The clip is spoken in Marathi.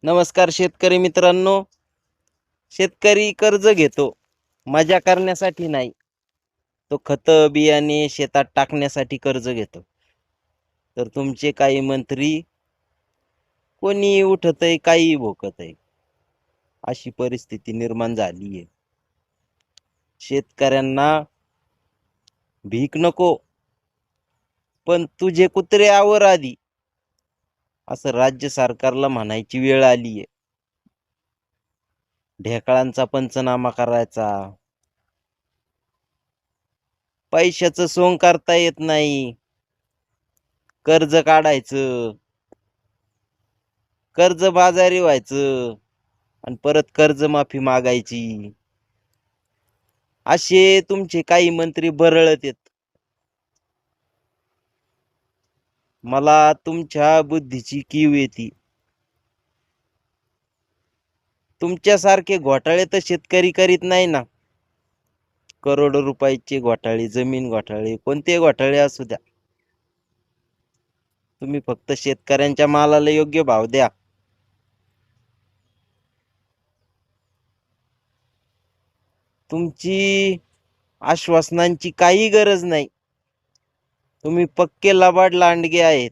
नमस्कार शेतकरी मित्रांनो. शेतकरी कर्ज घेतो मजा करण्यासाठी नाही, तो खत बियाणे शेतात टाकण्यासाठी कर्ज घेतो. तर तुमचे काही मंत्री कोणी उठतय काही भोकतय, अशी परिस्थिती निर्माण झाली आहे. शेतकऱ्यांना भीक नको, पण तुझे कुत्रे आवर आधी, असं राज्य सरकारला म्हणायची वेळ आली आहे. ढेकळांचा पंचनामा करायचा, पैशाचं सोंग करता येत नाही, कर्ज काढायचं, कर्ज बाजारी व्हायचं आणि परत कर्जमाफी मागायची, असे तुमचे काही मंत्री बरळत आहेत. मला तुमच्या बुद्धीची कीव येते. तुमच्यासारखे घोटाळे तर शेतकरी करीत नाही ना. करोडो रुपयाचे घोटाळे, जमीन घोटाळे, कोणते घोटाळे असू द्या, तुम्ही फक्त शेतकऱ्यांच्या मालाला योग्य भाव द्या. तुमची आश्वासनांची काही गरज नाही. तुम्ही पक्के लबाड लांडगे आहेत.